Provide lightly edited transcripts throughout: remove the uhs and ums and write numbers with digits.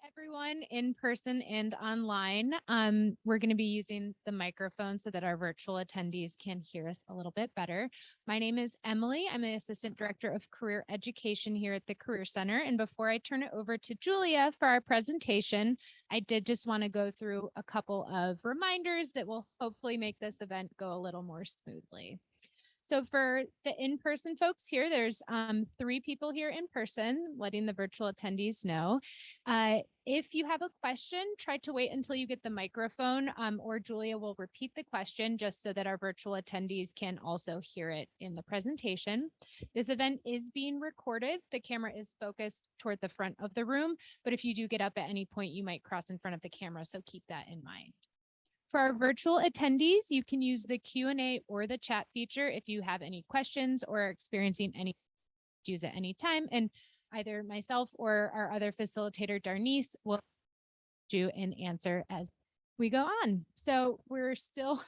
everyone in person and online. We're going to be using the microphone so that our virtual attendees can hear us a little bit better. My name is Emily. I'm the Assistant Director of Career Education here at the Career Center. And before I turn it over to Julia for our presentation, I did just want to go through a couple of reminders that will hopefully make this event go a little more smoothly. So for the in-person folks here, there's 3 people here in person, letting the virtual attendees know. If you have a question, try to wait until you get the microphone, or Julia will repeat the question just so that our virtual attendees can also hear it in the presentation. This event is being recorded. The camera is focused toward the front of the room, but if you do get up at any point, you might cross in front of the camera, so keep that in mind. For our virtual attendees, you can use the Q&A or the chat feature if you have any questions or are experiencing any issues at any time. And either myself or our other facilitator, Darnice, will do an answer as we go on. So we're still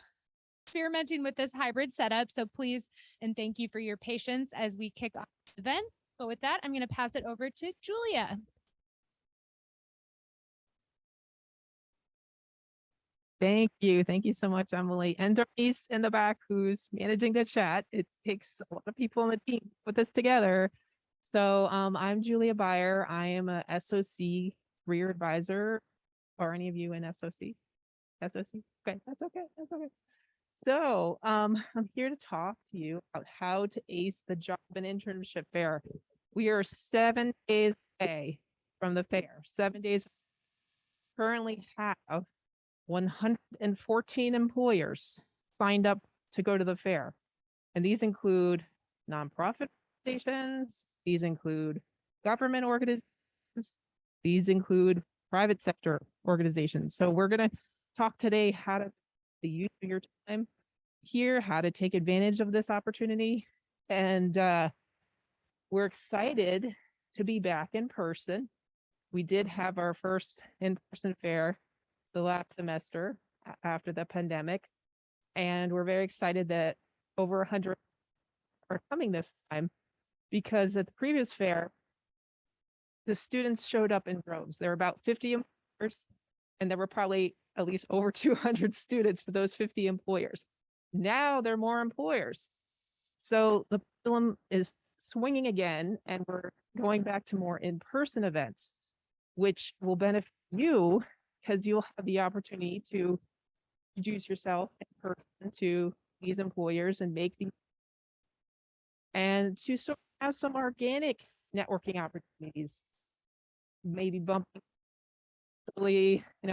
experimenting with this hybrid setup. So please and thank you for your patience as we kick off the event. But with that, I'm going to pass it over to Julia. Thank you. Thank you so much, Emily. And Darnice in the back who's managing the chat. It takes a lot of people on the team to put this together. So I'm Julia Beyer. I am a SOC career advisor. Are any of you in SOC? SOC? Okay, that's okay. That's okay. So I'm here to talk to you about how to ace the job and internship fair. We are 7 days away from the fair. 7 days. Currently have 114 employers signed up to go to the fair. And these include nonprofit organizations, these include government organizations, these include private sector organizations. So we're going to talk today how to use your time here, how to take advantage of this opportunity. And we're excited to be back in person. We did have our first in-person fair the last semester after the pandemic. And we're very excited that over 100 are coming this time because at the previous fair, the students showed up in droves. There were about 50 employers, and there were probably at least over 200 students for those 50 employers. Now there are more employers. So the pendulum is swinging again, and we're going back to more in-person events, which will benefit you because you'll have the opportunity to introduce yourself in person to these employers and make these, and to sort of have some organic networking opportunities, maybe bumping,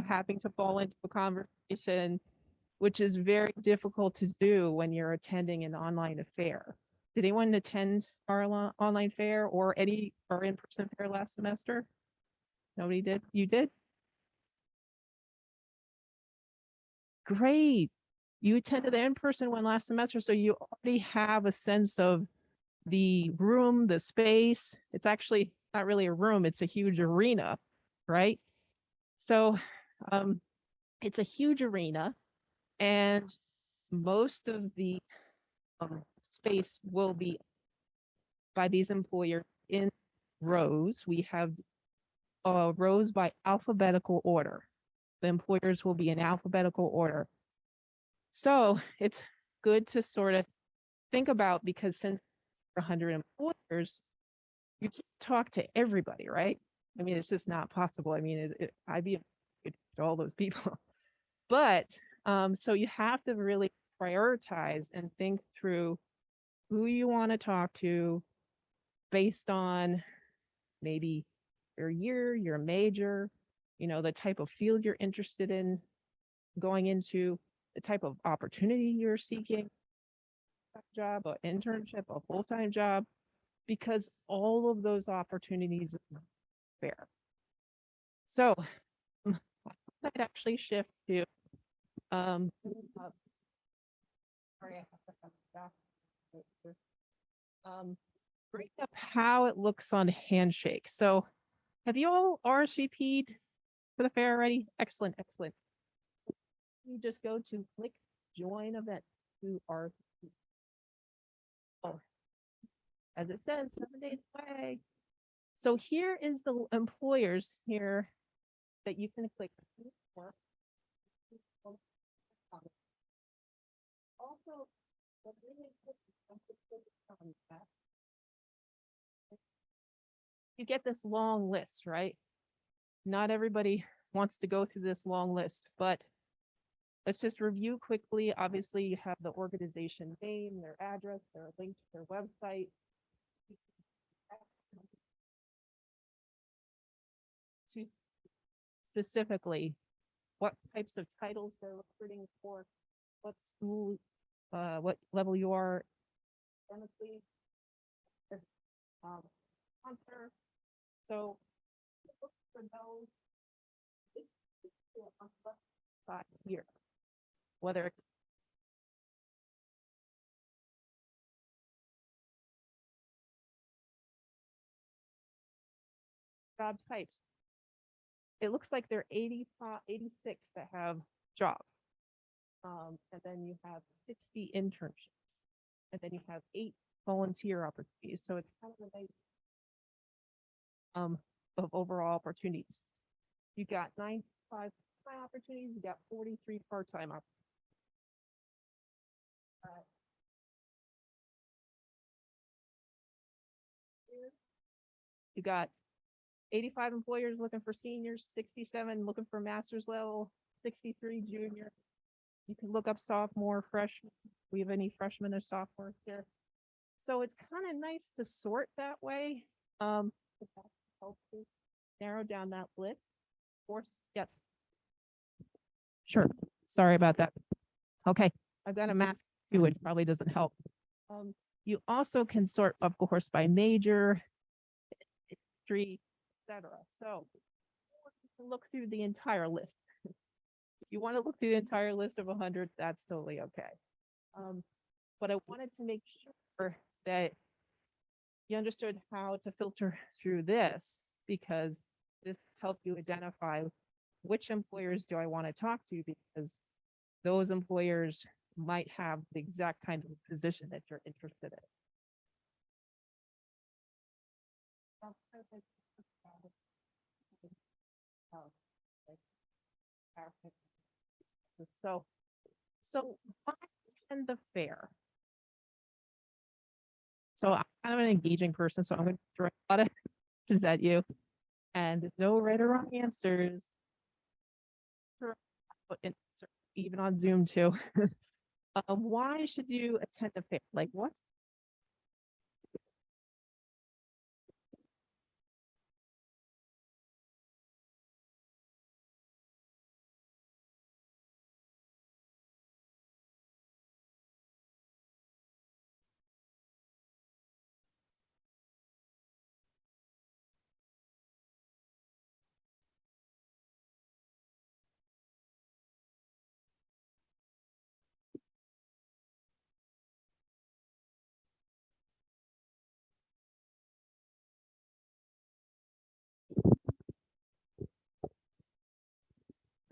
having to fall into a conversation, which is very difficult to do when you're attending an online affair. Did anyone attend our online fair or our in-person fair last semester? Nobody did? You did? Great. You attended the in-person one last semester, so you already have a sense of the room, the space. It's actually not really a room, it's a huge arena, right? So it's a huge arena, and most of the space will be by these employers in rows. We have rows by alphabetical order. The employers will be in alphabetical order. So it's good to sort of think about, because since 100 employers, you can't talk to everybody, right? I mean, it's just not possible. I mean, I'd be to all those people. But so you have to really prioritize and think through who you want to talk to based on maybe your year, your major, the type of field you're interested in going into, the type of opportunity you're seeking, a job, an internship, a full-time job, because all of those opportunities are fair. So I'd actually shift to sorry, I have to have back. Bring up how it looks on Handshake. So have you all RSVP'd for the fair already? Excellent, excellent. You just go to click join event to RSVP. Oh, as it says, 7 days away. So here is the employers here that you can click for. Also, what really important you get this long list, right? Not everybody wants to go through this long list, but let's just review quickly. Obviously, you have the organization name, their address, their link to their website. To specifically what types of titles they're recruiting for, what school, what level you are, academically, sponsor. So look for those on the left side here, whether it's job types. It looks like there are 85, 86 that have jobs. And then you have 60 internships. And then you have 8 volunteer opportunities. So it's kind of a nice of overall opportunities. You got 95 full-time opportunities, you got 43 part-time opportunities. You got 85 employers looking for seniors, 67 looking for master's level, 63 junior. You can look up sophomore, freshman. We have any freshmen or sophomores here. So it's kind of nice to sort that way. If that helps you narrow down that list. Of course, yep. Sure. Sorry about that. Okay, I've got a mask too, which probably doesn't help. You also can sort, of course, by major, history, etc. So look through the entire list. If you want to look through the entire list of 100, that's totally okay. But I wanted to make sure that you understood how to filter through this, because this helps you identify which employers do I want to talk to, because those employers might have the exact kind of position that you're interested in. So why attend the fair? So I'm kind of an engaging person, so I'm going to throw a lot of questions at you, and there's no right or wrong answers. Even on Zoom too. Why should you attend the fair? Like, what's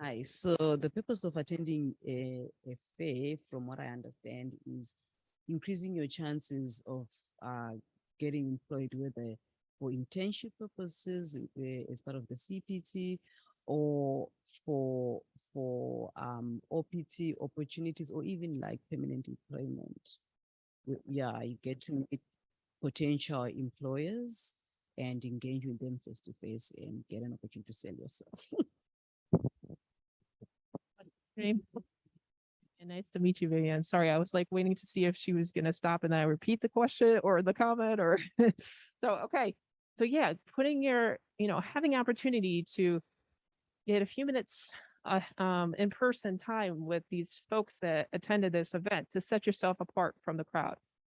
Hi, so the purpose of attending a fair, from what I understand, is increasing your chances of getting employed, whether for internship purposes as part of the CPT, or for OPT opportunities, or even like permanent employment. Yeah, you get to meet potential employers and engage with them face to face and get an opportunity to sell yourself. name? And nice to meet you, Vivian. Sorry, I was like waiting to see if she was going to stop and then I repeat the question or the comment or so. Okay. So yeah, putting your, having opportunity to get a few minutes in person time with these folks that attended this event to set yourself apart from the crowd.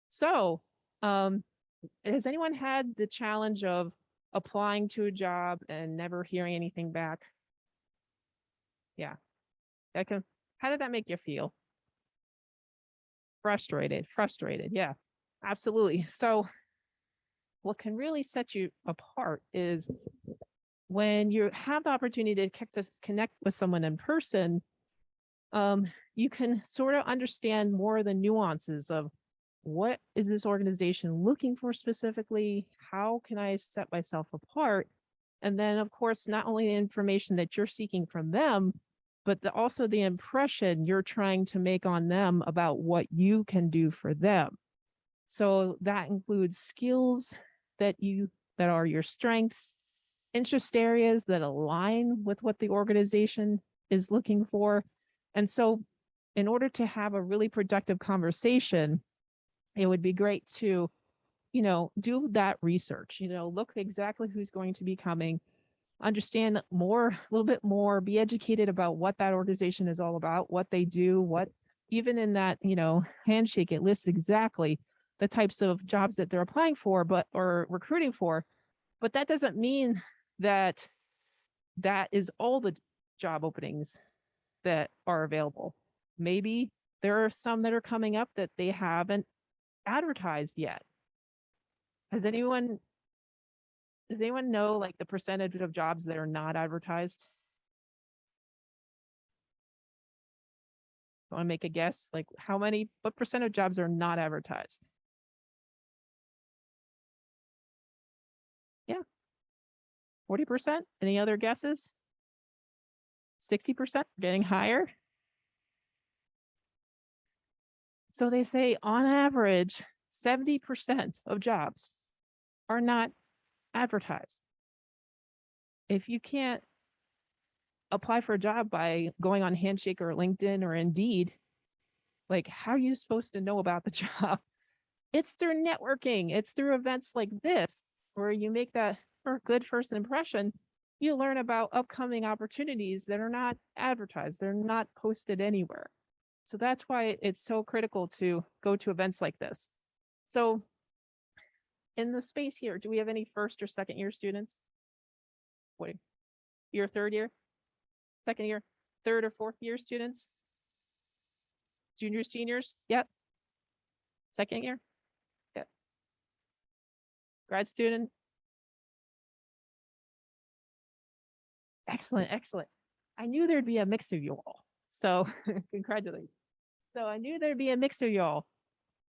So has anyone had the challenge of applying to a job and never hearing anything back? Yeah. How did that make you feel? Frustrated. Yeah, absolutely. So what can really set you apart is when you have the opportunity to connect with someone in person, you can sort of understand more of the nuances of what is this organization looking for specifically? How can I set myself apart? And then, of course, not only the information that you're seeking from them, but also the impression you're trying to make on them about what you can do for them. So that includes skills that are your strengths, interest areas that align with what the organization is looking for. And so in order to have a really productive conversation, it would be great to, do that research, look exactly who's going to be coming, understand more, a little bit more, be educated about what that organization is all about, what they do, what even in that, handshake, it lists exactly the types of jobs that they're applying for, or recruiting for. But that doesn't mean that that is all the job openings that are available. Maybe there are some that are coming up that they haven't advertised yet. Does anyone know like the percentage of jobs that are not advertised? Want to make a guess? Like what percent of jobs are not advertised? Yeah. 40%? Any other guesses? 60%? Getting higher? So they say on average, 70% of jobs are not advertised. If you can't apply for a job by going on Handshake or LinkedIn or Indeed, like how are you supposed to know about the job? It's through networking. It's through events like this, where you make that good first impression. You learn about upcoming opportunities that are not advertised. They're not posted anywhere. So that's why it's so critical to go to events like this. So in the space here, do we have any first or second year students? What, your third year, second year, third or fourth year students? Juniors, seniors? Yep. Second year? Yep. Grad student? Excellent, excellent. I knew there'd be a mix of you all. So congratulations. So I knew there'd be a mix of y'all.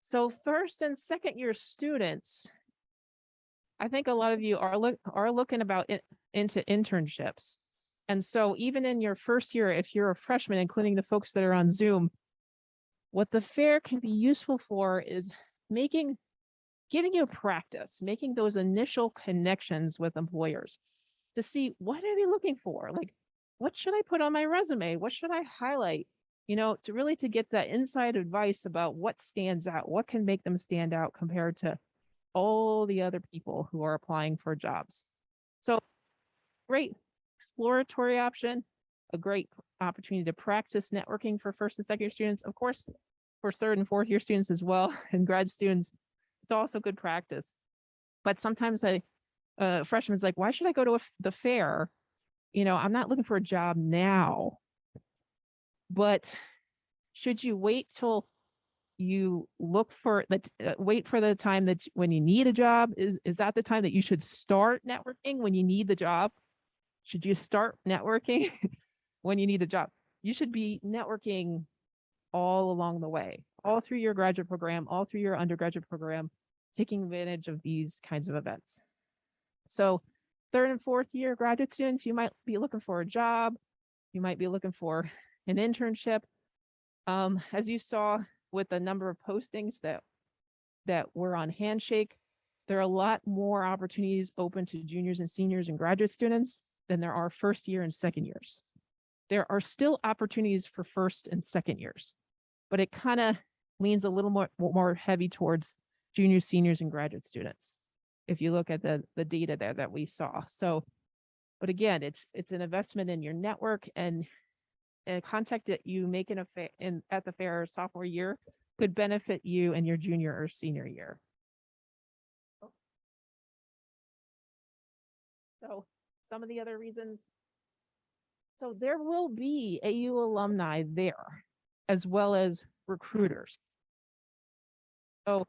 So first and second year students, I think a lot of you are looking into internships. And so even in your first year, if you're a freshman, including the folks that are on Zoom, what the fair can be useful for is giving you practice, making those initial connections with employers to see what are they looking for? Like, what should I put on my resume? What should I highlight? To get that inside advice about what stands out, what can make them stand out compared to all the other people who are applying for jobs. So great exploratory option, a great opportunity to practice networking for first and second year students, of course, for third and fourth year students as well, and grad students. It's also good practice. But sometimes freshman's like, why should I go to the fair? I'm not looking for a job now. But should you wait till you wait for the time that when you need a job? Is that the time that you should start networking when you need the job? Should you start networking when you need a job? You should be networking all along the way, all through your graduate program, all through your undergraduate program, taking advantage of these kinds of events. So third and fourth year graduate students, you might be looking for a job. You might be looking for an internship. As you saw with the number of postings that were on Handshake, there are a lot more opportunities open to juniors and seniors and graduate students than there are first year and second years. There are still opportunities for first and second years, but it kind of leans a little more heavy towards juniors, seniors, and graduate students, if you look at the data there that we saw. So, but again, it's an investment in your network, and a contact that you make at the fair sophomore year could benefit you in your junior or senior year. So some of the other reasons. So there will be AU alumni there, as well as recruiters. So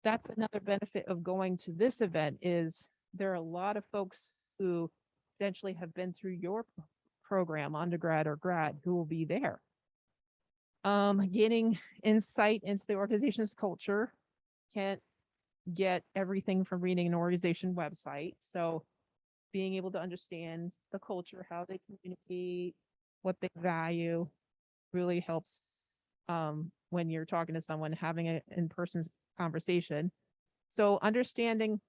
that's another benefit of going to this event, is there are a lot of folks who potentially have been through your program, undergrad or grad, who will be there. Gaining insight into the organization's culture. Can't get everything from reading an organization website. So being able to understand the culture, how they communicate, what they value really helps when you're talking to someone, having an in-person conversation. So understanding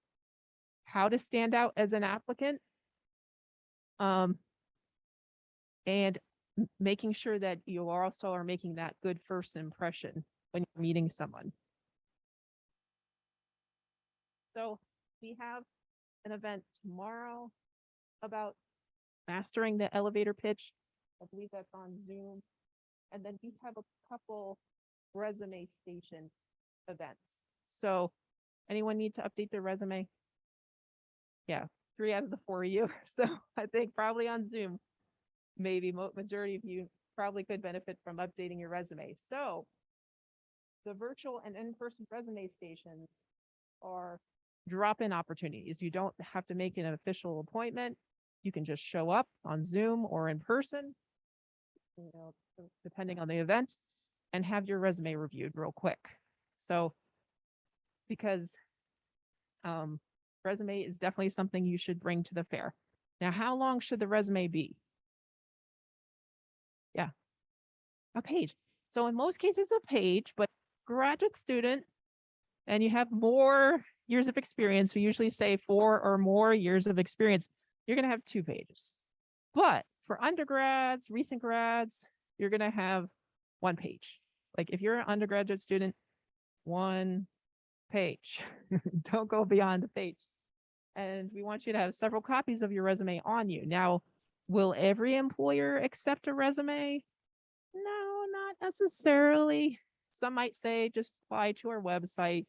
how to stand out as an applicant, and making sure that you also are making that good first impression when you're meeting someone. So we have an event tomorrow about mastering the elevator pitch. I believe that's on Zoom. And then we have a couple resume station events. So anyone need to update their resume? Yeah, 3 out of the 4 of you. So I think probably on Zoom, maybe majority of you probably could benefit from updating your resume. So the virtual and in-person resume stations are drop-in opportunities. You don't have to make an official appointment. You can just show up on Zoom or in person, you know, depending on the event, and have your resume reviewed real quick. So because resume is definitely something you should bring to the fair. Now, how long should the resume be? Yeah, a page. So in most cases, a page, but graduate student, and you have more years of experience, we usually say 4 or more years of experience, you're going to have 2 pages. But for undergrads, recent grads, you're going to have 1 page. Like if you're an undergraduate student, 1 page. Don't go beyond a page. And we want you to have several copies of your resume on you. Now, will every employer accept a resume? No, not necessarily. Some might say just apply to our website,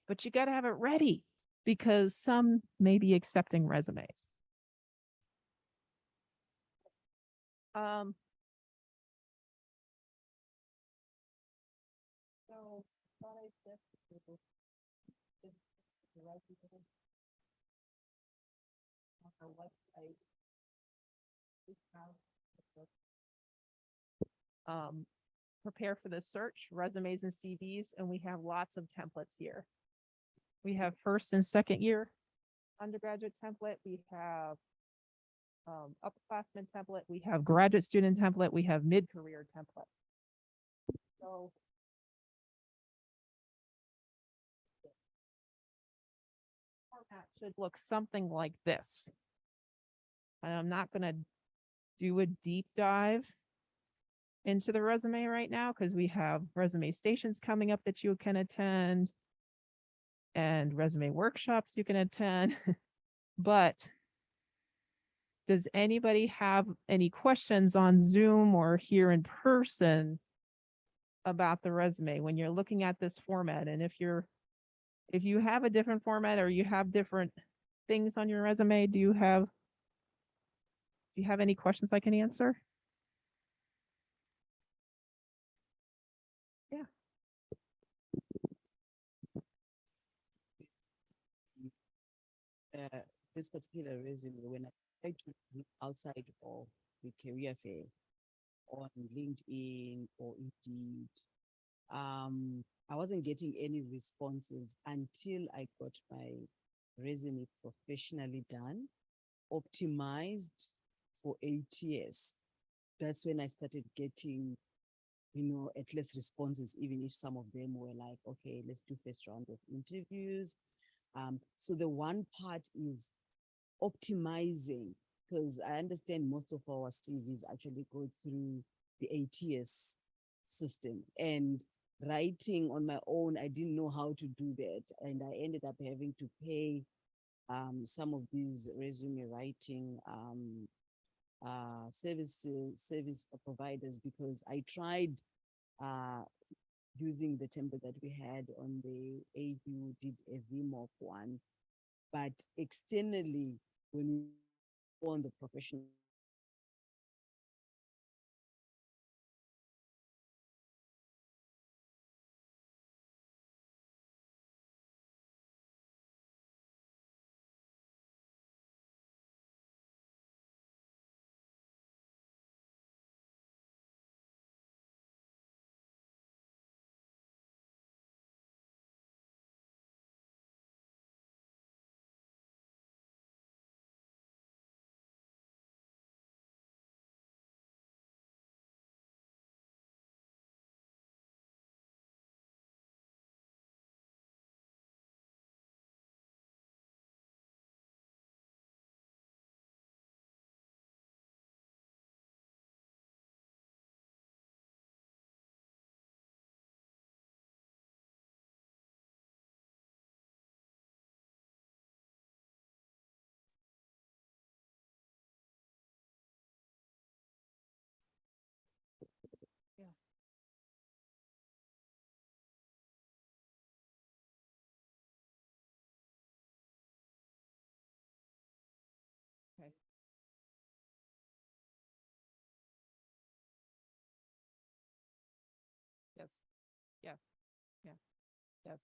but you got to have it ready because some may be accepting resumes. So thought I'd just the resume on our website. We have prepare for the search, resumes and CVs, and we have lots of templates here. We have first and second year undergraduate template. We have upperclassmen template. We have graduate student template. We have mid-career template. So format should look something like this. And I'm not going to do a deep dive into the resume right now because we have resume stations coming up that you can attend and resume workshops you can attend. But does anybody have any questions on Zoom or here in person about the resume when you're looking at this format? And if you have a different format or you have different things on your resume, do you have any questions I can answer? Yeah. This particular resume, when I tried to look outside of the career fair on LinkedIn or Indeed, I wasn't getting any responses until I got my resume professionally done, optimized for ATS. That's when I started getting, at least responses, even if some of them were like, okay, let's do first round of interviews. So the one part is optimizing, because I understand most of our CVs actually go through the ATS system, and writing on my own, I didn't know how to do that. And I ended up having to pay some of these resume writing service providers, because I tried using the template that we had on the AU, did a VMOC one, but externally, when we go on the professional Yes. Yeah. Yeah. Yes.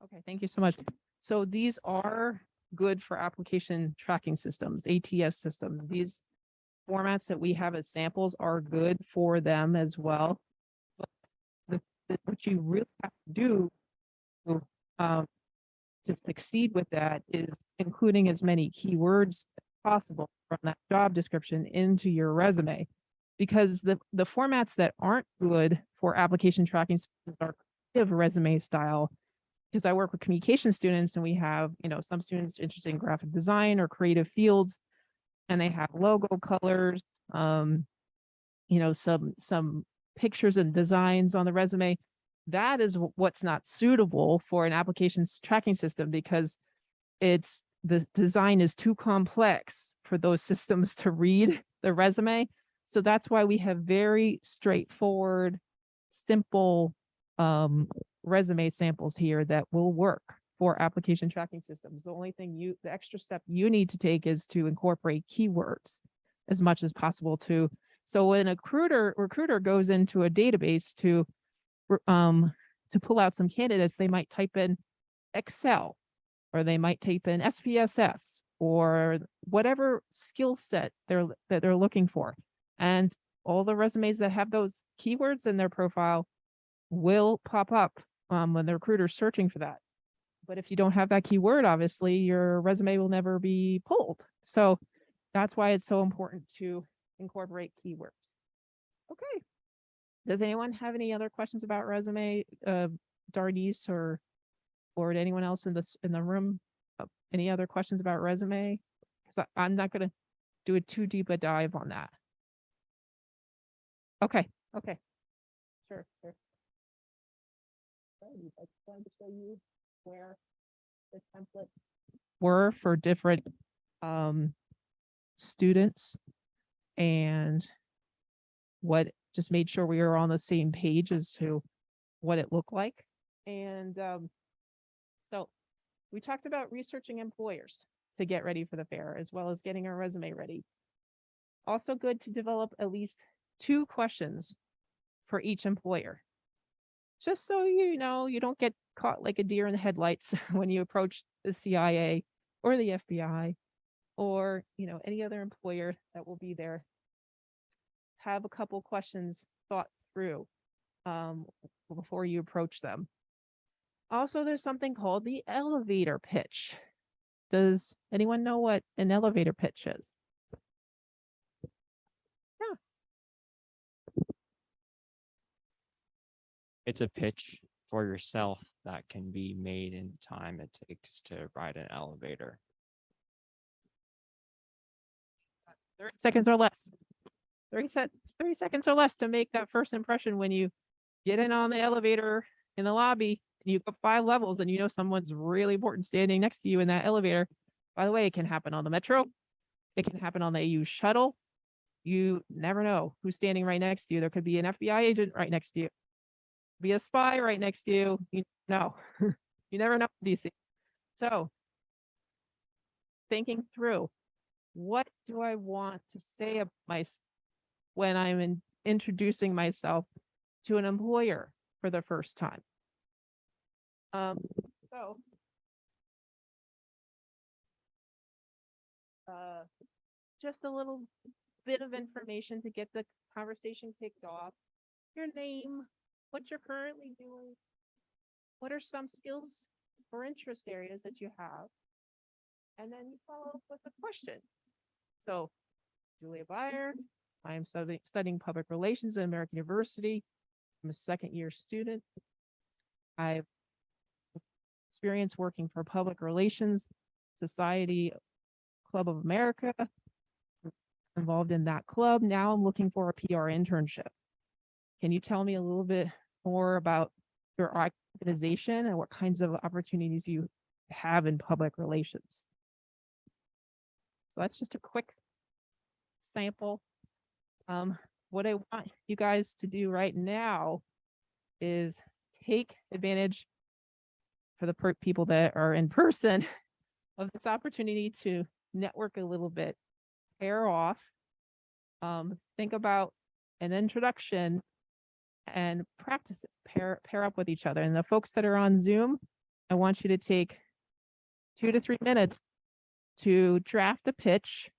Okay, thank you so much. So these are good for application tracking systems, ATS systems. These formats that we have as samples are good for them as well. But what you really have to do um, to succeed with that is including as many keywords as possible from that job description into your resume. Because the formats that aren't good for application tracking systems are creative resume style, because I work with communication students and we have, some students interested in graphic design or creative fields, and they have logo colors, some pictures and designs on the resume. That is what's not suitable for an applications tracking system, because the design is too complex for those systems to read the resume. So that's why we have very straightforward, simple resume samples here that will work for application tracking systems. The only thing the extra step you need to take is to incorporate keywords as much as possible too. So when a recruiter goes into a database to pull out some candidates, they might type in Excel, or they might type in SPSS, or whatever skill set they're looking for. And all the resumes that have those keywords in their profile will pop up when the recruiter's searching for that. But if you don't have that keyword, obviously your resume will never be pulled. So that's why it's so important to incorporate keywords. Okay. Does anyone have any other questions about resume, Dardis or anyone else in the room? Any other questions about resume? Because I'm not going to do a too deep a dive on that. Okay. Sure. I wanted to show you where the templates were for different students, and just made sure we were on the same page as to what it looked like. And so we talked about researching employers to get ready for the fair, as well as getting our resume ready. Also good to develop at least 2 questions for each employer, just so you don't get caught like a deer in the headlights when you approach the CIA or the FBI or any other employer that will be there. Have a couple questions thought through before you approach them. Also, there's something called the elevator pitch. Does anyone know what an elevator pitch is? It's a pitch for yourself that can be made in the time it takes to ride an elevator. 30 seconds or less. 30 seconds or less to make that first impression when you get in on the elevator in the lobby and you go 5 levels and someone's really important standing next to you in that elevator. By the way, it can happen on the metro. It can happen on the AU shuttle. You never know who's standing right next to you. There could be an FBI agent right next to you. Be a spy right next to you. You never know, DC. So thinking through, what do I want to say when I'm introducing myself to an employer for the first time? Just a little bit of information to get the conversation kicked off. Your name, what you're currently doing, what are some skills or interest areas that you have, and then you follow up with a question. So, Julia Beyer, I'm studying public relations at American University. I'm a 2nd-year student. I've experience working for Public Relations Society Club of America, involved in that club. Now I'm looking for a PR internship. Can you tell me a little bit more about your organization and what kinds of opportunities you have in public relations? So that's just a quick sample. What I want you guys to do right now is take advantage for the people that are in person of this opportunity to network a little bit, pair off, think about an introduction and practice it, pair up with each other. And the folks that are on Zoom, I want you to take 2 to 3 minutes to draft a pitch,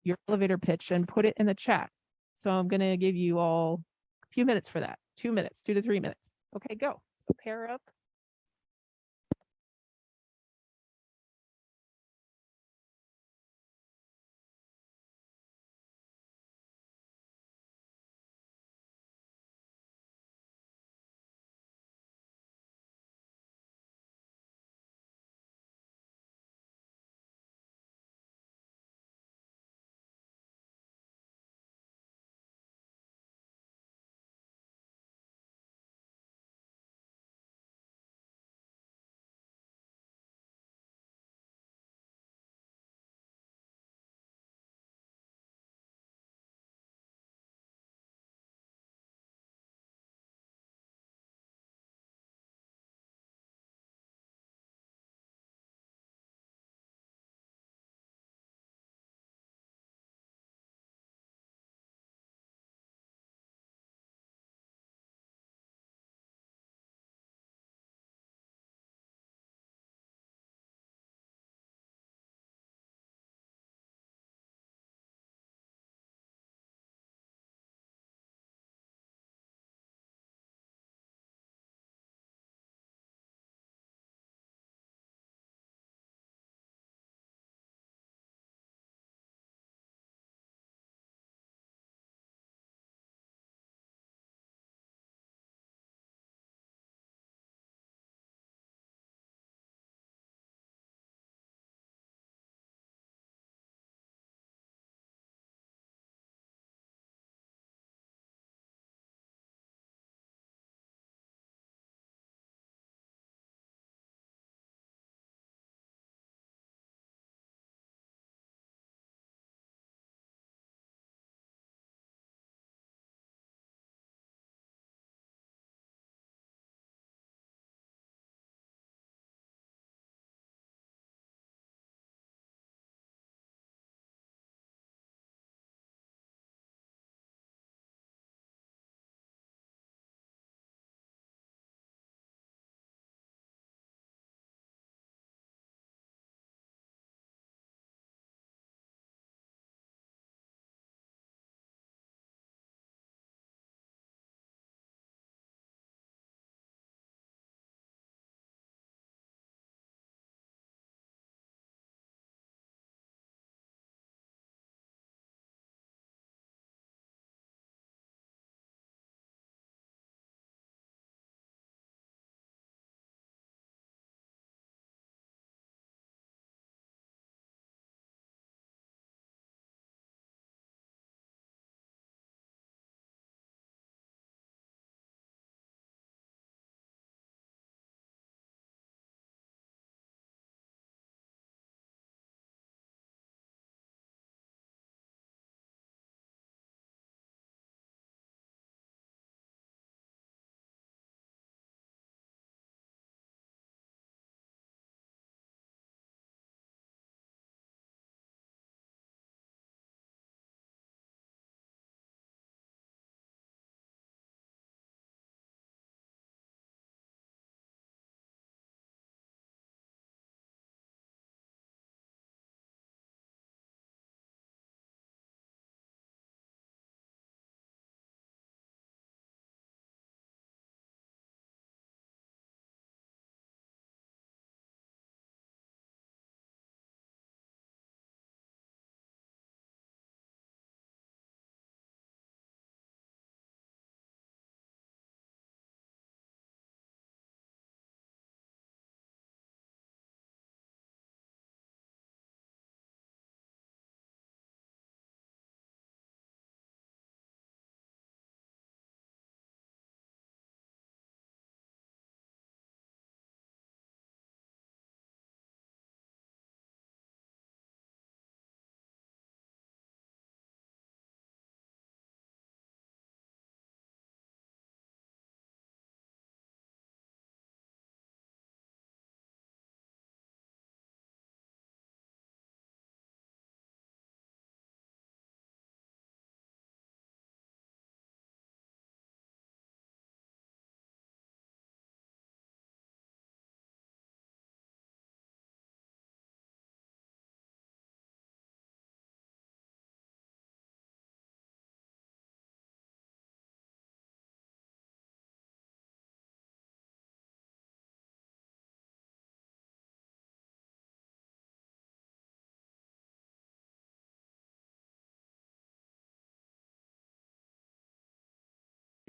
your elevator pitch, and put it in the chat. So I'm going to give you all a few minutes for that. 2 minutes, 2 to 3 minutes. Okay, go. So pair up.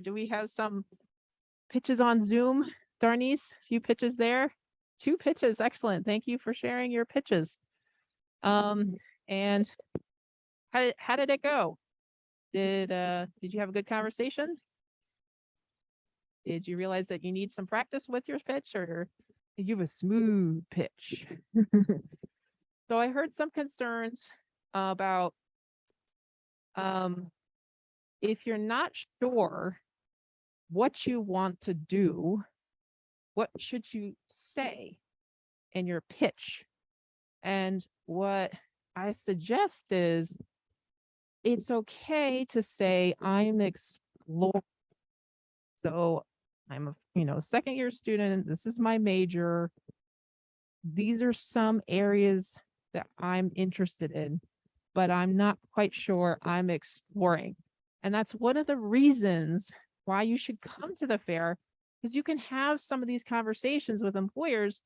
Do we have some pitches on Zoom? Darnice, few pitches there. 2 pitches, excellent. Thank you for sharing your pitches. And how did it go? Did you have a good conversation? Did you realize that you need some practice with your pitch, or did you have a smooth pitch? So I heard some concerns about if you're not sure what you want to do, what should you say in your pitch? And what I suggest is it's okay to say I'm exploring. So I'm a second year student. This is my major. These are some areas that I'm interested in, but I'm not quite sure. I'm exploring. And that's one of the reasons why you should come to the fair, because you can have some of these conversations with employers.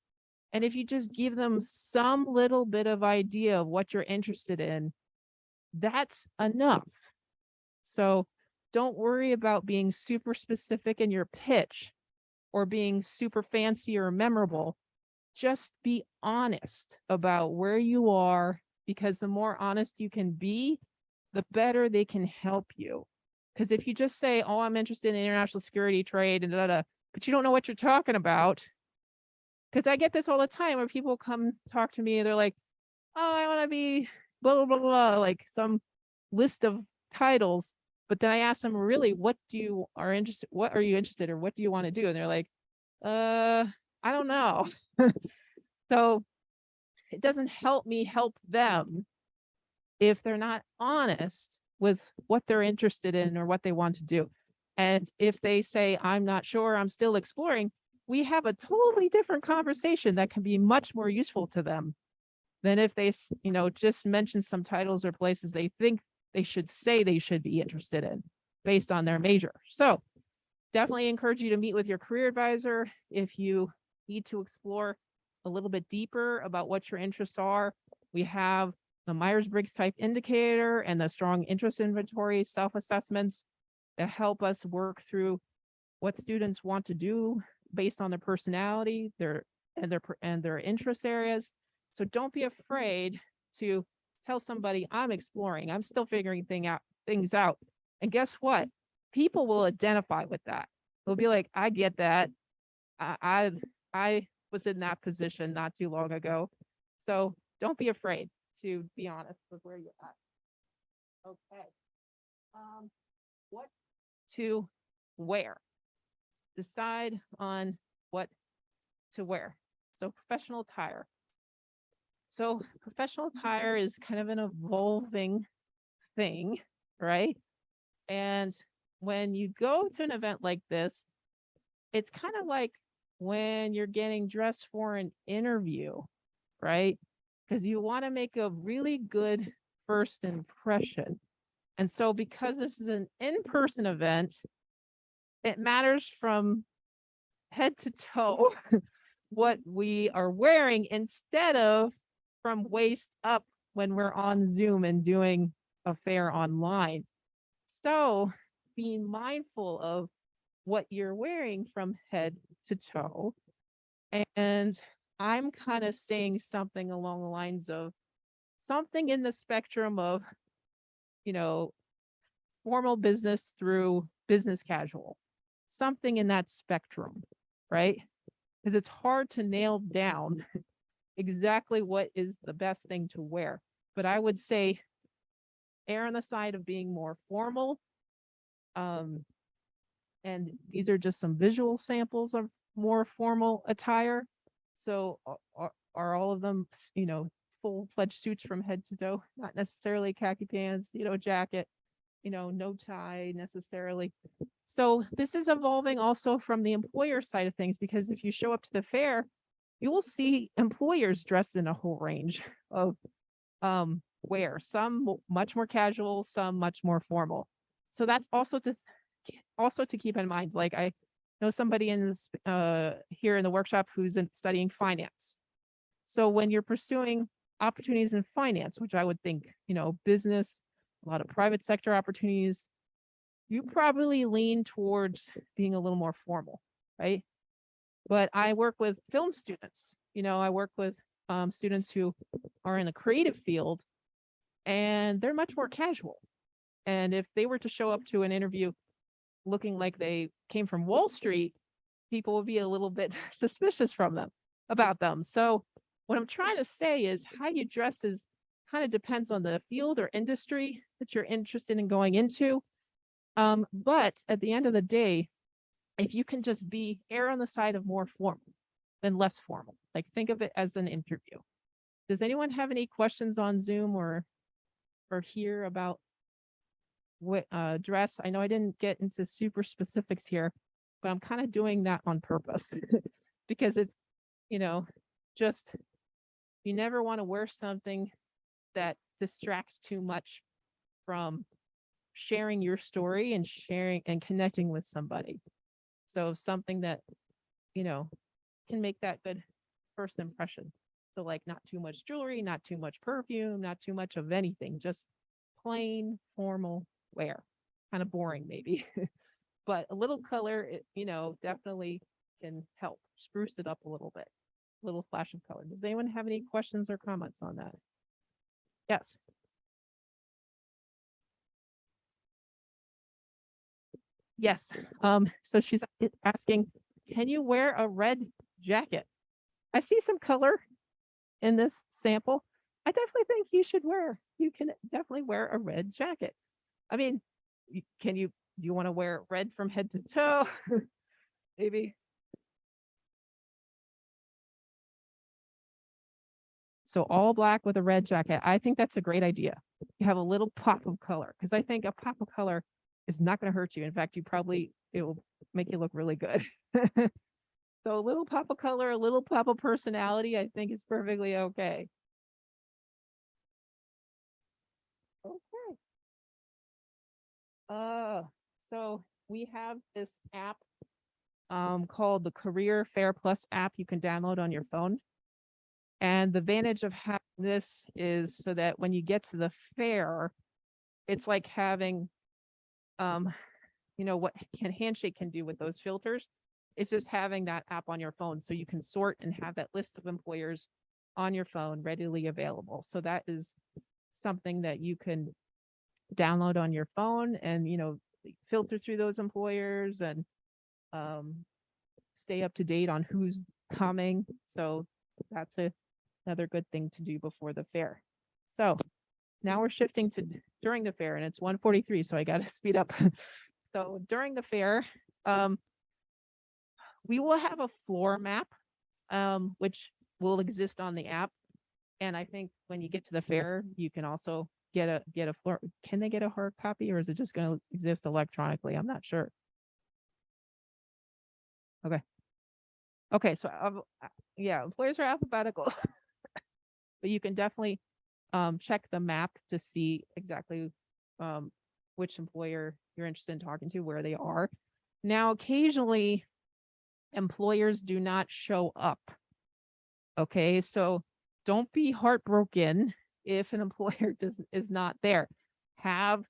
And if you just give them some little bit of idea of what you're interested in, that's enough. So don't worry about being super specific in your pitch or being super fancy or memorable. Just be honest about where you are, because the more honest you can be, the better they can help you. Because if you just say, oh, I'm interested in international security, trade, and but you don't know what you're talking about. Because I get this all the time where people come talk to me and they're like, oh, I want to be blah, blah, blah, blah, like some list of titles. But then I ask them, really, what are you interested, or what do you want to do? And they're like, I don't know. So it doesn't help me help them if they're not honest with what they're interested in or what they want to do. And if they say, I'm not sure, I'm still exploring, we have a totally different conversation that can be much more useful to them than if they, just mention some titles or places they think they should say they should be interested in based on their major. So definitely encourage you to meet with your career advisor if you need to explore a little bit deeper about what your interests are. We have the Myers-Briggs type indicator and the strong interest inventory self-assessments that help us work through what students want to do based on their personality, their interest areas. So don't be afraid to tell somebody, I'm exploring, I'm still figuring things out. And guess what? People will identify with that. They'll be like, I get that. I was in that position not too long ago. So don't be afraid to be honest with where you're at. Okay. What to wear? Decide on what to wear. So professional attire. So professional attire is kind of an evolving thing, right? And when you go to an event like this, it's kind of like when you're getting dressed for an interview, right? Because you want to make a really good first impression. And so because this is an in-person event, it matters from head to toe what we are wearing instead of from waist up when we're on Zoom and doing a fair online. So being mindful of what you're wearing from head to toe. And I'm kind of saying something along the lines of something in the spectrum of, formal business through business casual, something in that spectrum, right? Because it's hard to nail down exactly what is the best thing to wear. But I would say err on the side of being more formal. And these are just some visual samples of more formal attire. So are all of them, full-fledged suits from head to toe? Not necessarily khaki pants, jacket, no tie necessarily. So this is evolving also from the employer side of things, because if you show up to the fair, you will see employers dressed in a whole range of wear, some much more casual, some much more formal. So that's also to keep in mind. Like I know somebody in this here in the workshop who's studying finance. So when you're pursuing opportunities in finance, which I would think, business, a lot of private sector opportunities, you probably lean towards being a little more formal, right? But I work with film students, I work with students who are in the creative field, and they're much more casual. And if they were to show up to an interview looking like they came from Wall Street, people would be a little bit suspicious about them. So what I'm trying to say is how you dress is kind of depends on the field or industry that you're interested in going into. But at the end of the day, if you can just err on the side of more formal than less formal, like think of it as an interview. Does anyone have any questions on Zoom or here about what dress? I know I didn't get into super specifics here, but I'm kind of doing that on purpose because it's, just you never want to wear something that distracts too much from sharing your story and sharing and connecting with somebody. So something that, can make that good first impression. So like not too much jewelry, not too much perfume, not too much of anything, just plain formal wear. Kind of boring maybe, but a little color, definitely can help spruce it up a little bit. Little flash of color. Does anyone have any questions or comments on that? Yes. Yes. So she's asking, can you wear a red jacket? I see some color in this sample. I definitely think you can definitely wear a red jacket. I mean, do you want to wear red from head to toe? Maybe. So all black with a red jacket. I think that's a great idea. You have a little pop of color, because I think a pop of color is not going to hurt you. In fact, it will make you look really good. So a little pop of color, a little pop of personality, I think is perfectly okay. Okay. So we have this app called the Career Fair Plus app you can download on your phone. And the advantage of having this is so that when you get to the fair, it's like having, what Handshake can do with those filters. It's just having that app on your phone so you can sort and have that list of employers on your phone readily available. So that is something that you can download on your phone and, filter through those employers and stay up to date on who's coming. So that's another good thing to do before the fair. So now we're shifting to during the fair, and it's 1:43, so I got to speed up. So during the fair, we will have a floor map, which will exist on the app. And I think when you get to the fair, you can also get a floor. Can they get a hard copy, or is it just going to exist electronically? I'm not sure. Okay. So yeah, employers are alphabetical, but you can definitely check the map to see exactly which employer you're interested in talking to, where they are. Now, occasionally, employers do not show up. Okay, so don't be heartbroken if an employer is not there. Have,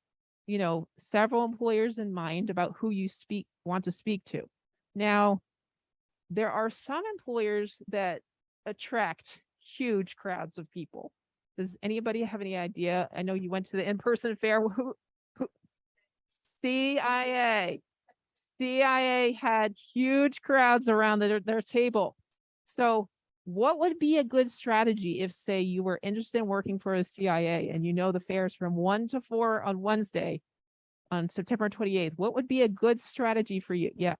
several employers in mind about who you want to speak to. Now, there are some employers that attract huge crowds of people. Does anybody have any idea? I know you went to the in-person fair. CIA had huge crowds around their table. So what would be a good strategy if, say, you were interested in working for the CIA and the fair's from 1 to 4 on Wednesday on September 28th? What would be a good strategy for you? Yeah.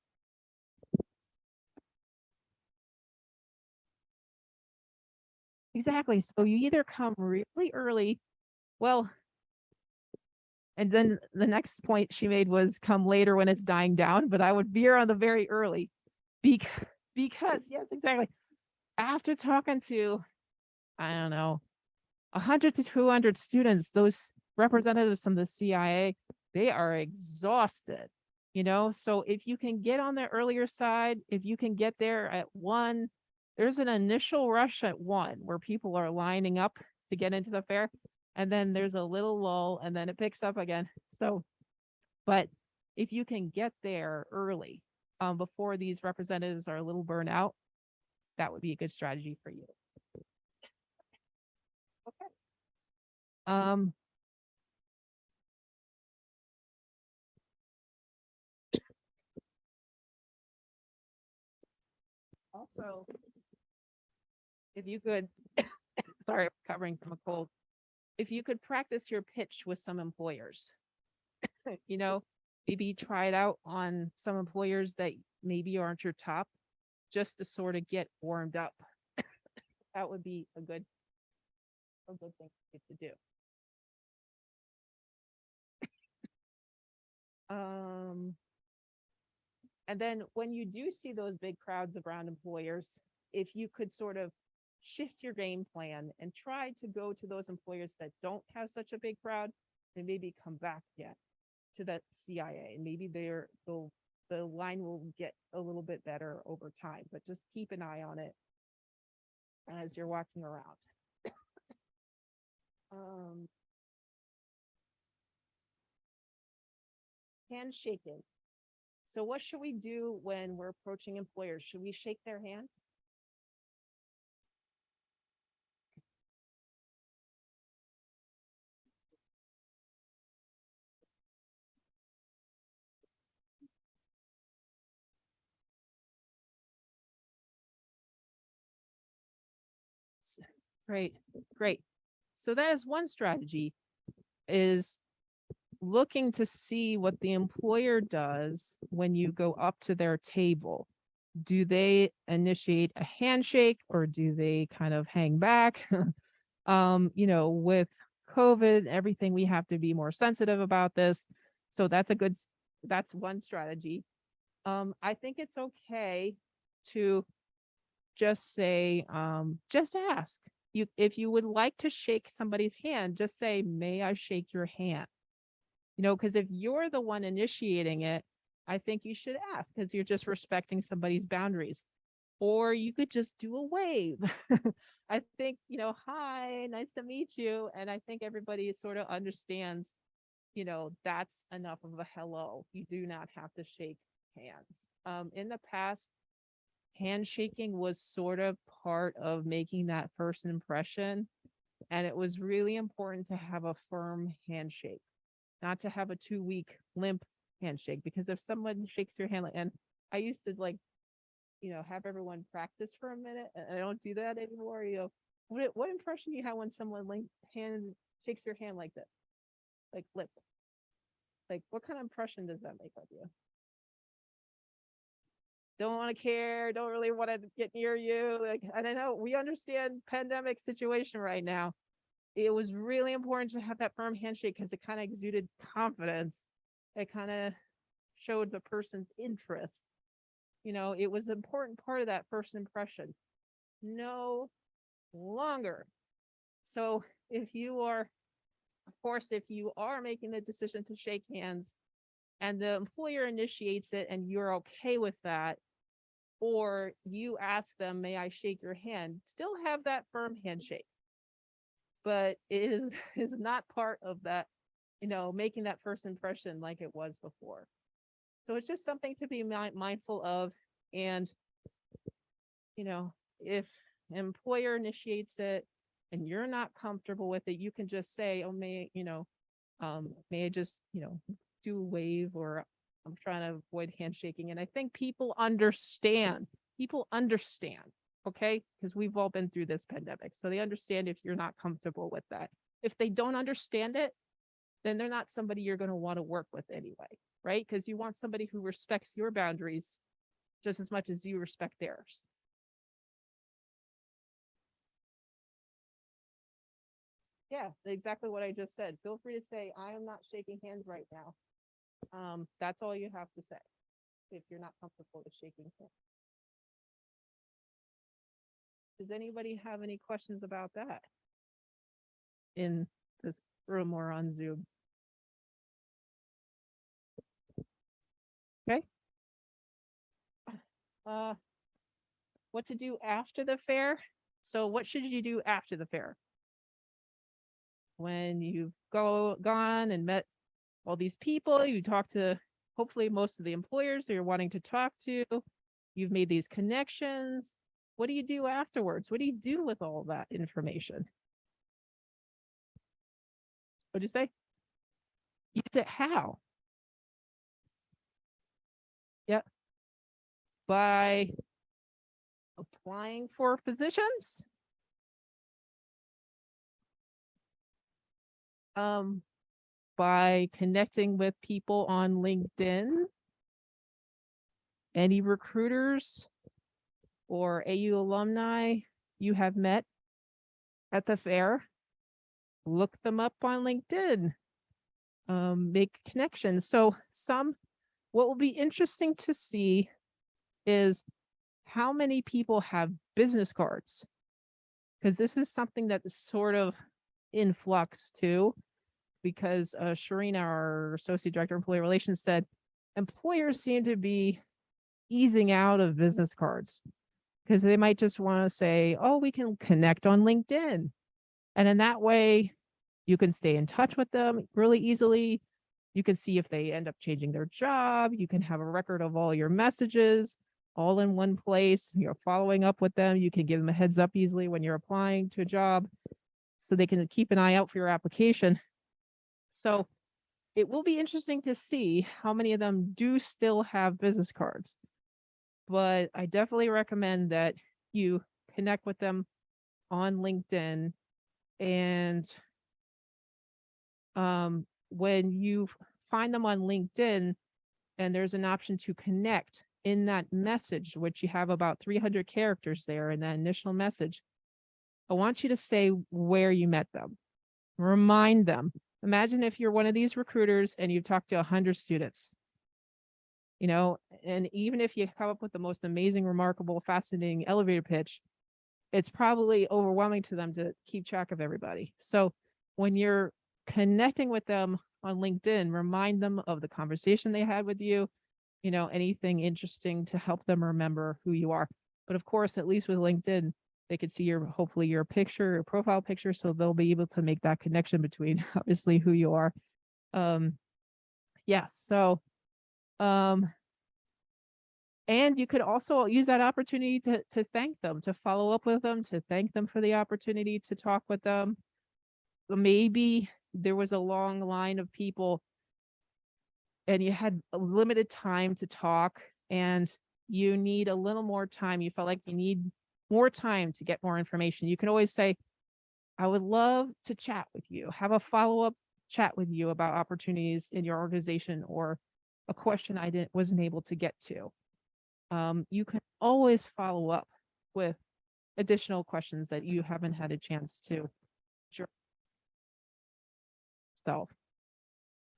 Exactly. So you either come really early, and then the next point she made was come later when it's dying down, but I would veer on the very early because yes, exactly. After talking to, I don't know, 100 to 200 students, those representatives from the CIA, they are exhausted, so if you can get on the earlier side, if you can get there at 1, there's an initial rush at 1 where people are lining up to get into the fair. And then there's a little lull and then it picks up again. So, but if you can get there early, before these representatives are a little burnt out, that would be a good strategy for you. Okay. Also, if you could, sorry, I'm recovering from a cold. If you could practice your pitch with some employers, you know, maybe try it out on some employers that maybe aren't your top, just to sort of get warmed up. That would be a good thing to do. And then when you do see those big crowds around employers, if you could sort of shift your game plan and try to go to those employers that don't have such a big crowd, and maybe come back again to that CIA, and maybe the line will get a little bit better over time, but just keep an eye on it as you're walking around. Handshaking. So what should we do when we're approaching employers? Should we shake their hand? Great, great. So that is one strategy, is looking to see what the employer does when you go up to their table. Do they initiate a handshake, or do they kind of hang back? With COVID, everything, we have to be more sensitive about this. So that's one strategy. I think it's okay to just say, just ask. If you would like to shake somebody's hand, just say, may I shake your hand? Because if you're the one initiating it, I think you should ask, because you're just respecting somebody's boundaries. Or you could just do a wave. I think, hi, nice to meet you. And I think everybody sort of understands, that's enough of a hello. You do not have to shake hands. In the past, handshaking was sort of part of making that first impression. And it was really important to have a firm handshake, not to have a 2-week limp handshake. Because if someone shakes your hand, and I used to have everyone practice for a minute, and I don't do that anymore. What impression do you have when someone shakes your hand like this, like lip? Like, what kind of impression does that make of you? Don't want to care, don't really want to get near you. Like, I don't know, we understand pandemic situation right now. It was really important to have that firm handshake, because it kind of exuded confidence. It kind of showed the person's interest. It was an important part of that first impression. No longer. So if you are making the decision to shake hands, and the employer initiates it and you're okay with that, or you ask them, may I shake your hand, still have that firm handshake. But it is not part of that, making that first impression like it was before. So it's just something to be mindful of. And, if an employer initiates it and you're not comfortable with it, you can just say, oh, may I just, do a wave, or I'm trying to avoid handshaking. And I think people understand, okay? Because we've all been through this pandemic. So they understand if you're not comfortable with that. If they don't understand it, then they're not somebody you're going to want to work with anyway, right? Because you want somebody who respects your boundaries just as much as you respect theirs. Yeah, exactly what I just said. Feel free to say, I am not shaking hands right now. That's all you have to say if you're not comfortable with shaking hands. Does anybody have any questions about that in this room or on Zoom? Okay. What to do after the fair? So what should you do after the fair? When you've gone and met all these people, you talk to hopefully most of the employers that you're wanting to talk to, you've made these connections. What do you do afterwards? What do you do with all that information? What'd you say? Use it how? Yep. By applying for positions. By connecting with people on LinkedIn. Any recruiters or AU alumni you have met at the fair, look them up on LinkedIn. Make connections. So what will be interesting to see is how many people have business cards, because this is something that is sort of in flux too, because Sharina, our Associate Director of Employee Relations, said employers seem to be easing out of business cards because they might just want to say, oh, we can connect on LinkedIn. And in that way, you can stay in touch with them really easily. You can see if they end up changing their job. You can have a record of all your messages all in one place. You're following up with them. You can give them a heads up easily when you're applying to a job so they can keep an eye out for your application. So it will be interesting to see how many of them do still have business cards. But I definitely recommend that you connect with them on LinkedIn. And when you find them on LinkedIn and there's an option to connect in that message, which you have about 300 characters there in that initial message, I want you to say where you met them. Remind them. Imagine if you're one of these recruiters and you've talked to 100 students, and even if you come up with the most amazing, remarkable, fascinating elevator pitch, it's probably overwhelming to them to keep track of everybody. So when you're connecting with them on LinkedIn, remind them of the conversation they had with you, anything interesting to help them remember who you are. But of course, at least with LinkedIn, they could see hopefully your picture, your profile picture, so they'll be able to make that connection between obviously who you are. So and you could also use that opportunity to thank them, to follow up with them, to thank them for the opportunity to talk with them. Maybe there was a long line of people and you had a limited time to talk and you need a little more time. You felt like you need more time to get more information. You can always say, I would love to chat with you, have a follow-up chat with you about opportunities in your organization or a question I wasn't able to get to. You can always follow up with additional questions that you haven't had a chance to yourself.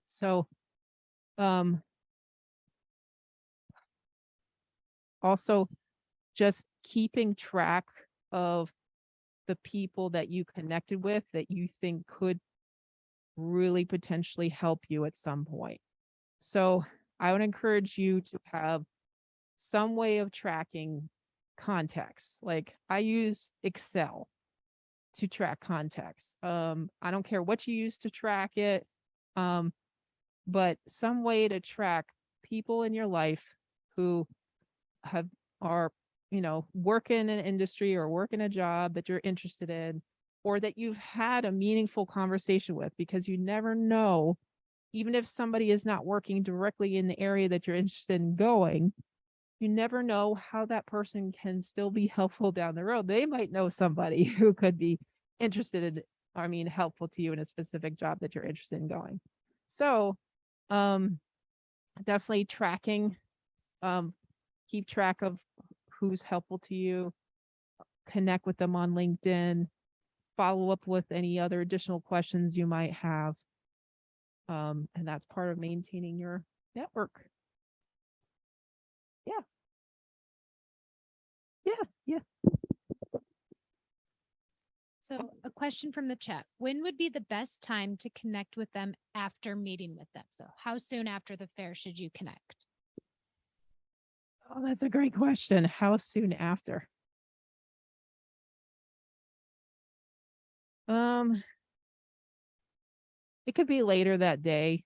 So, also just keeping track of the people that you connected with that you think could really potentially help you at some point. So I would encourage you to have some way of tracking contacts. Like I use Excel to track contacts. I don't care what you use to track it, but some way to track people in your life who are work in an industry or work in a job that you're interested in, or that you've had a meaningful conversation with, because you never know, even if somebody is not working directly in the area that you're interested in going, you never know how that person can still be helpful down the road. They might know somebody who could be interested in, helpful to you in a specific job that you're interested in going. So, definitely tracking, keep track of who's helpful to you, connect with them on LinkedIn, follow up with any other additional questions you might have. And that's part of maintaining your network. Yeah. So a question from the chat. When would be the best time to connect with them after meeting with them? So how soon after the fair should you connect? Oh, that's a great question. How soon after? It could be later that day.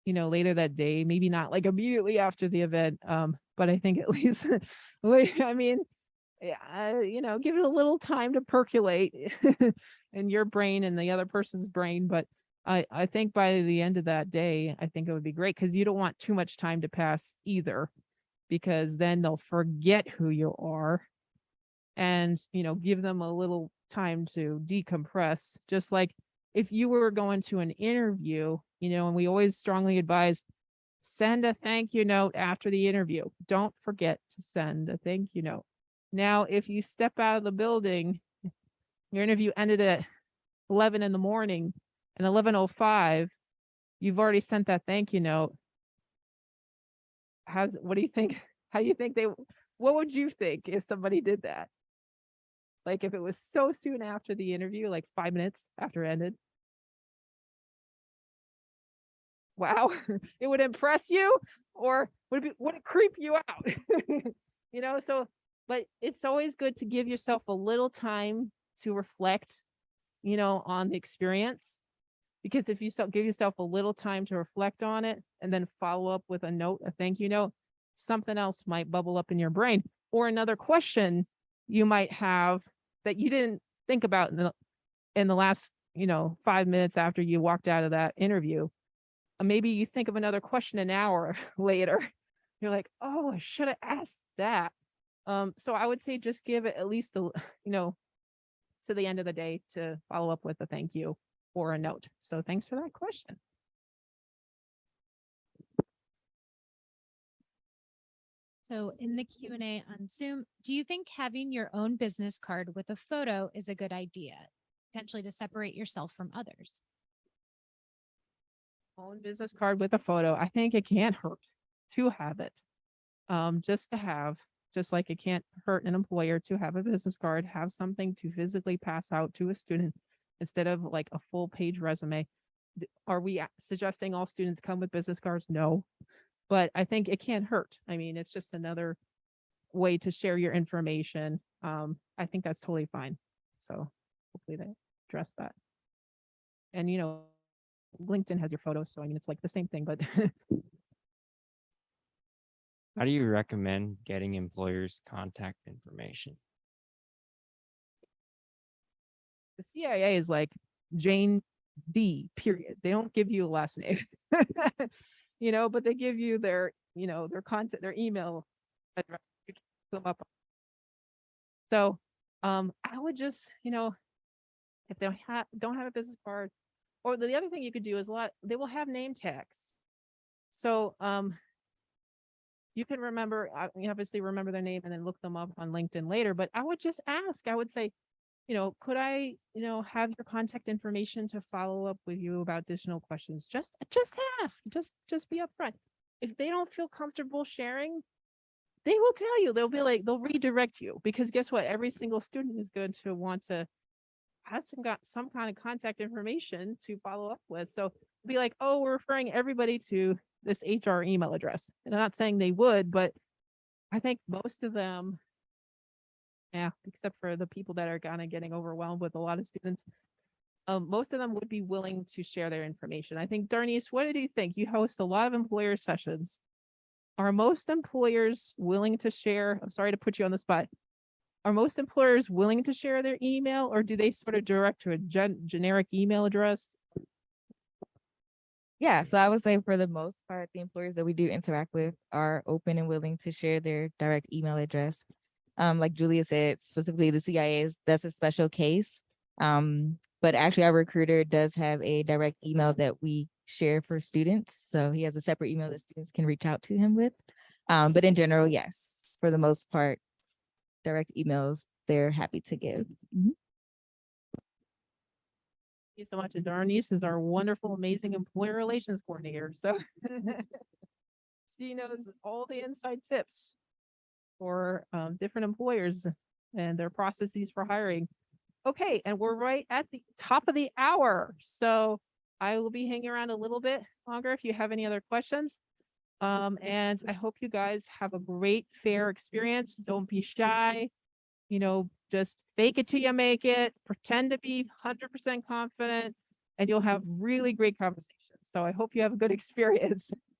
later that day, maybe not like immediately after the event. But I think at least, wait, I mean, yeah, give it a little time to percolate in your brain and the other person's brain. But I think by the end of that day, I think it would be great because you don't want too much time to pass either, because then they'll forget who you are, and, give them a little time to decompress. Just like if you were going to an interview, and we always strongly advise send a thank you note after the interview. Don't forget to send a thank you note. Now, if you step out of the building, your interview ended at 11 in the morning, and 11:05, you've already sent that thank you note. What do you think? How do you think what would you think if somebody did that? Like if it was so soon after the interview, like 5 minutes after it ended? Wow, it would impress you, or would it creep you out? So, but it's always good to give yourself a little time to reflect, on the experience, because if you give yourself a little time to reflect on it and then follow up with a thank you note, something else might bubble up in your brain, or another question you might have that you didn't think about in the last, 5 minutes after you walked out of that interview. Maybe you think of another question an hour later. You're like, oh, I should have asked that. So I would say just give it at least to the end of the day to follow up with a thank you or a note. So thanks for that question. So in the Q&A on Zoom, do you think having your own business card with a photo is a good idea, potentially to separate yourself from others? Own business card with a photo. I think it can't hurt to have it. Just like it can't hurt an employer to have a business card, have something to physically pass out to a student instead of like a full page resume. Are we suggesting all students come with business cards? No, but I think it can't hurt. I mean, it's just another way to share your information. I think that's totally fine. So hopefully they address that. And, LinkedIn has your photos. So, I mean, it's like the same thing, but How do you recommend getting employers' contact information? the CIA is like Jane D, period. They don't give you a last name, but they give you their, their contact, their email address. You can look them up. So, I would just, if they don't have a business card, or the other thing you could do is they will have name tags. So, you can you obviously remember their name and then look them up on LinkedIn later, but I would just ask, I would say, could I, have your contact information to follow up with you about additional questions? Just ask, just be upfront. If they don't feel comfortable sharing, they will tell you. They'll be like, they'll redirect you, because guess what? Every single student is going to want to have some kind of contact information to follow up with. So be like, oh, we're referring everybody to this HR email address. And I'm not saying they would, but I think most of them, yeah, except for the people that are kind of getting overwhelmed with a lot of students, most of them would be willing to share their information. I think, Darnice, what do you think? You host a lot of employer sessions. Are most employers willing to share? I'm sorry to put you on the spot. Are most employers willing to share their email, or do they sort of direct to a generic email address? Yeah, so I would say for the most part, the employers that we do interact with are open and willing to share their direct email address. Like Julia said, specifically the CIAs, that's a special case. But actually our recruiter does have a direct email that we share for students. So he has a separate email that students can reach out to him with. But in general, yes, for the most part, direct emails they're happy to give. Thank you so much. And Darnice is our wonderful, amazing employer relations coordinator. So she knows all the inside tips for different employers and their processes for hiring. Okay, and we're right at the top of the hour. So I will be hanging around a little bit longer if you have any other questions. And I hope you guys have a great fair experience. Don't be shy. Just fake it till you make it. Pretend to be 100% confident, and you'll have really great conversations. So I hope you have a good experience.